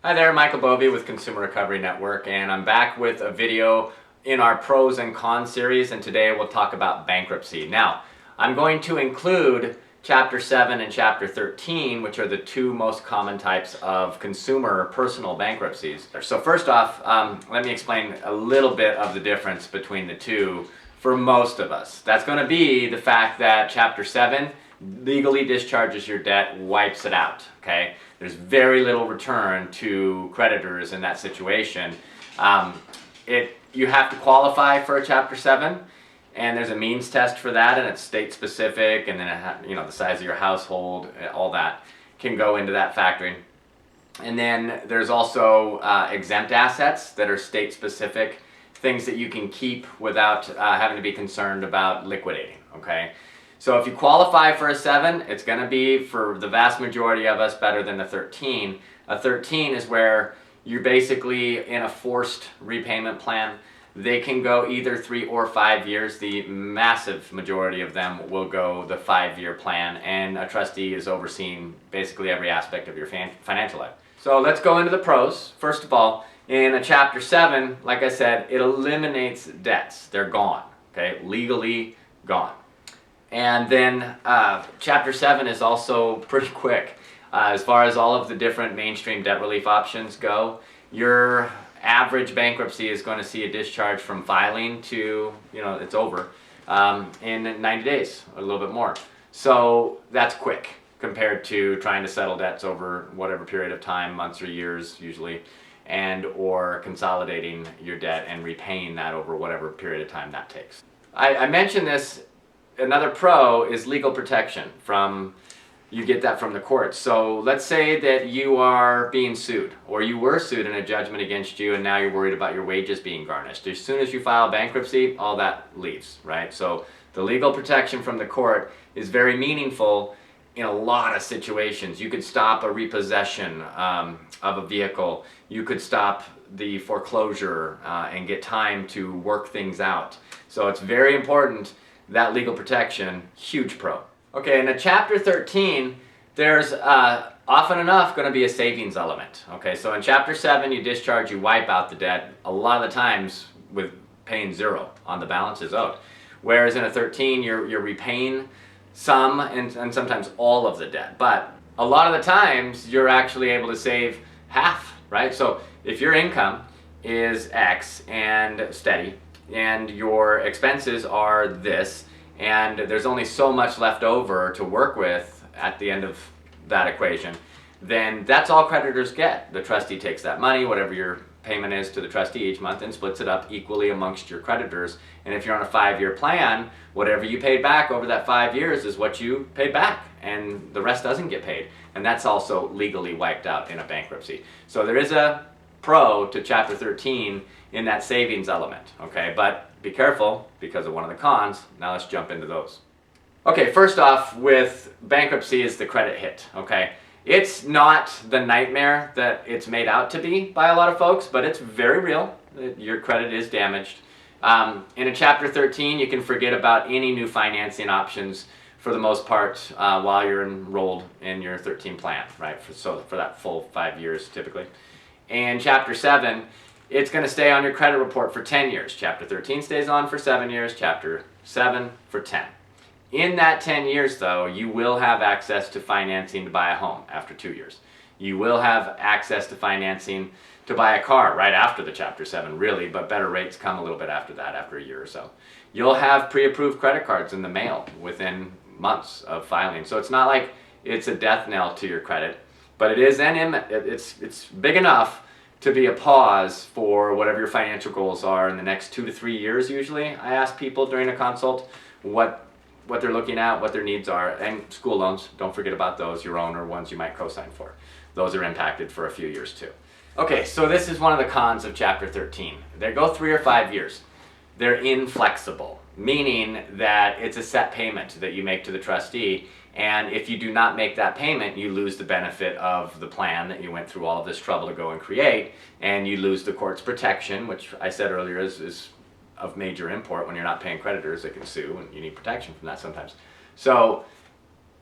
Hi there, Michael Bovey with Consumer Recovery Network, and I'm back with a video in our pros and cons series, and today we'll talk about bankruptcy. Now, I'm going to include Chapter 7 and Chapter 13, which are the two most common types of consumer personal bankruptcies. So first off, let me explain a little bit of the difference between the two for most of us. That's going to be the fact that Chapter 7 legally discharges your debt, wipes it out, okay? There's very little return to creditors in that situation. You have to qualify for a Chapter 7, and there's a means test for that, and it's state specific, and then the size of your household, all that can go into that factoring. And then there's also exempt assets that are state specific, things that you can keep without having to be concerned about liquidating, okay? So if you qualify for a 7, it's going to be, for the vast majority of us, better than a 13. A 13 is where you're basically in a forced repayment plan. They can go either 3 or 5 years. The massive majority of them will go the 5-year plan, and a trustee is overseeing basically every aspect of your financial life. So let's go into the pros. First of all, in a Chapter 7, like I said, it eliminates debts. They're gone, okay? Legally gone. And then Chapter 7 is also pretty quick. As far as all of the different mainstream debt relief options go, your average bankruptcy is going to see a discharge from filing to, it's over, in 90 days, or a little bit more. So that's quick compared to trying to settle debts over whatever period of time, months or years usually, and or consolidating your debt and repaying that over whatever period of time that takes. I mentioned this. Another pro is legal protection you get that from the courts. So let's say that you are being sued, or you were sued in a judgment against you, and now you're worried about your wages being garnished. As soon as you file bankruptcy, all that leaves, right? So the legal protection from the court is very meaningful in a lot of situations. You could stop a repossession of a vehicle. You could stop the foreclosure and get time to work things out. So it's very important. That legal protection, huge pro. Okay, in a Chapter 13, there's often enough going to be a savings element. Okay, so in Chapter 7, you discharge, you wipe out the debt, a lot of the times with paying 0 on the balances owed. Whereas in a 13, you're repaying some and sometimes all of the debt. But a lot of the times, you're actually able to save half, right? So if your income is X and steady, and your expenses are this, and there's only so much left over to work with at the end of that equation, then that's all creditors get. The trustee takes that money, whatever your payment is to the trustee each month, and splits it up equally amongst your creditors. And if you're on a 5-year plan, whatever you paid back over that 5 years is what you paid back, and the rest doesn't get paid. And that's also legally wiped out in a bankruptcy. So there is a pro to Chapter 13 in that savings element, okay? But be careful because of one of the cons. Now let's jump into those. Okay, first off, with bankruptcy is the credit hit, okay? It's not the nightmare that it's made out to be by a lot of folks, but it's very real. Your credit is damaged. In a Chapter 13, you can forget about any new financing options for the most part while you're enrolled in your 13 plan, right? For that full 5 years typically. And Chapter 7, it's going to stay on your credit report for 10 years. Chapter 13 stays on for 7 years, Chapter 7 for 10. In that 10 years, though, you will have access to financing to buy a home after 2 years. You will have access to financing to buy a car right after the Chapter 7, really, but better rates come a little bit after that, after a year or so. You'll have pre-approved credit cards in the mail within months of filing. So it's not like it's a death knell to your credit, but it is it's big enough to be a pause for whatever your financial goals are in the next 2 to 3 years. Usually I ask people during a consult what they're looking at, what their needs are, and school loans, don't forget about those, your own or ones you might co-sign for. Those are impacted for a few years too. Okay, so this is one of the cons of Chapter 13. They go 3 or 5 years. They're inflexible, meaning that it's a set payment that you make to the trustee, and if you do not make that payment, you lose the benefit of the plan that you went through all of this trouble to go and create, and you lose the court's protection, which I said earlier is of major import. When you're not paying creditors, they can sue, and you need protection from that sometimes. So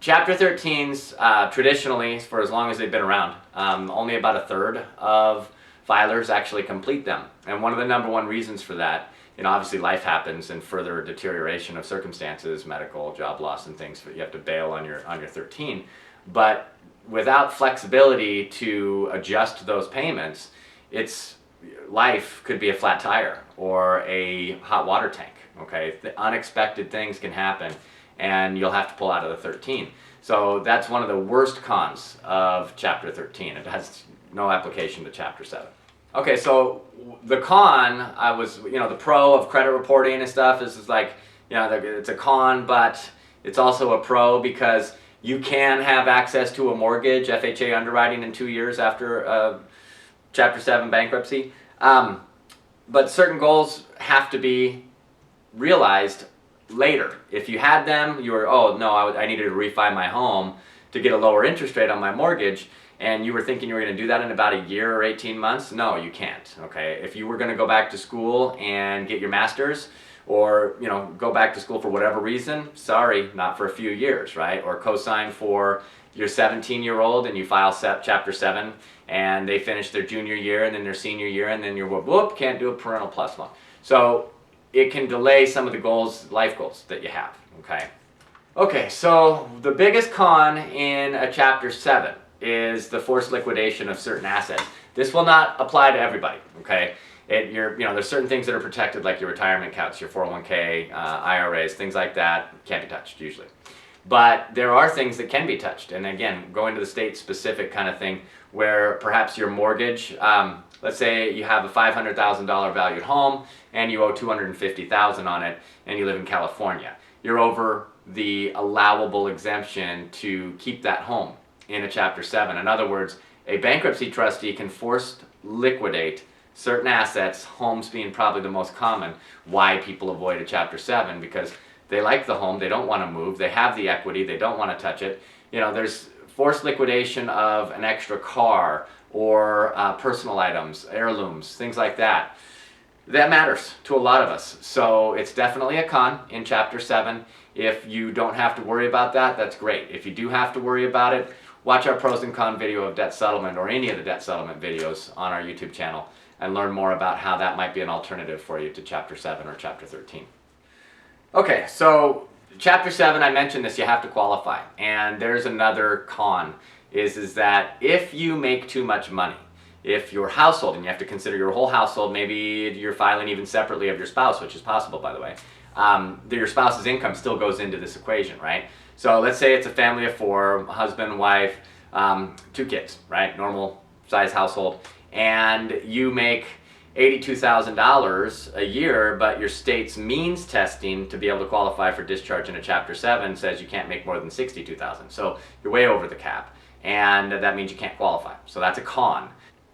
Chapter 13s, traditionally, for as long as they've been around, only about a third of filers actually complete them. And one of the number one reasons for that, obviously life happens and further deterioration of circumstances, medical, job loss and things, but you have to bail on your 13. But without flexibility to adjust those payments, life could be a flat tire or a hot water tank, okay? The unexpected things can happen and you'll have to pull out of the 13. So that's one of the worst cons of Chapter 13. It has no application to Chapter 7. Okay, so the con, the pro of credit reporting and stuff is like, it's a con, but it's also a pro because you can have access to a mortgage, FHA underwriting in 2 years after Chapter 7 bankruptcy. But certain goals have to be realized later. If you had them, you were, I needed to refi my home to get a lower interest rate on my mortgage, and you were thinking you were going to do that in about a year or 18 months, no, you can't, okay? If you were going to go back to school and get your master's, or, go back to school for whatever reason, sorry, not for a few years, right? Or co-sign for your 17-year-old and you file Chapter 7 and they finish their junior year and then their senior year and then you're, whoop, can't do a parental plus loan. So it can delay some of the life goals that you have, okay? Okay, so the biggest con in a Chapter 7 is the forced liquidation of certain assets. This will not apply to everybody, okay? There's certain things that are protected, like your retirement accounts, your 401k, IRAs, things like that can't be touched usually. But there are things that can be touched, and again, going to the state-specific kind of thing, where perhaps your mortgage, let's say you have a $500,000 valued home and you owe $250,000 on it, and you live in California. You're over the allowable exemption to keep that home in a Chapter 7. In other words, a bankruptcy trustee can force liquidate certain assets, homes being probably the most common, why people avoid a Chapter 7, because they like the home, they don't want to move, they have the equity, they don't want to touch it. There's forced liquidation of an extra car or personal items, heirlooms, things like that. That matters to a lot of us. So it's definitely a con in Chapter 7. If you don't have to worry about that, that's great. If you do have to worry about it, watch our pros and cons video of debt settlement or any of the debt settlement videos on our YouTube channel and learn more about how that might be an alternative for you to Chapter 7 or Chapter 13. Okay, so Chapter 7, I mentioned this, you have to qualify. And there's another con, is that if you make too much money, if your household, and you have to consider your whole household, maybe you're filing even separately of your spouse, which is possible, by the way, your spouse's income still goes into this equation, right? So let's say it's a family of 4, husband, wife, 2 kids, right? Normal size household. And you make $82,000 a year, but your state's means testing to be able to qualify for discharge in a Chapter 7 says you can't make more than $62,000. So you're way over the cap, and that means you can't qualify. So that's a con.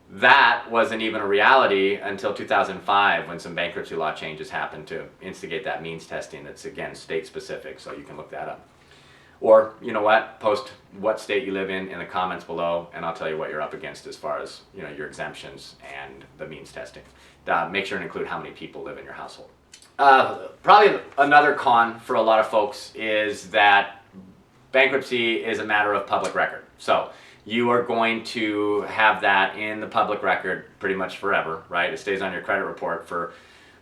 That wasn't even a reality until 2005 when some bankruptcy law changes happened to instigate that means testing. That's, again, state specific, so you can look that up. Or, you know what, post what state you live in the comments below, and I'll tell you what you're up against as far as, your exemptions and the means testing. Make sure and include how many people live in your household. Probably another con for a lot of folks is that bankruptcy is a matter of public record. So you are going to have that in the public record pretty much forever, right? It stays on your credit report for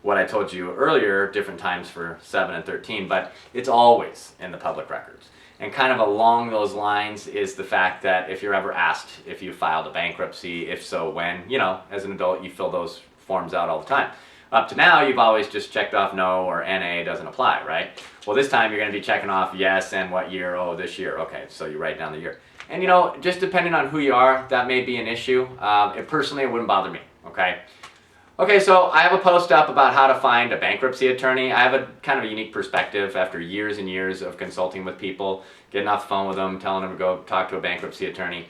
what I told you earlier, different times for 7 and 13, but it's always in the public records. And kind of along those lines is the fact that if you're ever asked if you filed a bankruptcy, if so, when, as an adult, you fill those forms out all the time. Up to now, you've always just checked off no or NA doesn't apply, right? Well, this time you're going to be checking off yes and what year, oh, this year. Okay, so you write down the year. And just depending on who you are, that may be an issue. Personally, it wouldn't bother me, okay? Okay, so I have a post up about how to find a bankruptcy attorney. I have a kind of a unique perspective after years and years of consulting with people, getting off the phone with them, telling them to go talk to a bankruptcy attorney,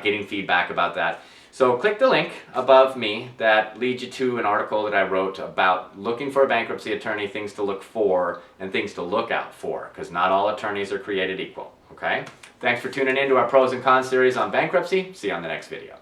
getting feedback about that. So click the link above me that leads you to an article that I wrote about looking for a bankruptcy attorney, things to look for and things to look out for, because not all attorneys are created equal, okay? Thanks for tuning in to our pros and cons series on bankruptcy. See you on the next video.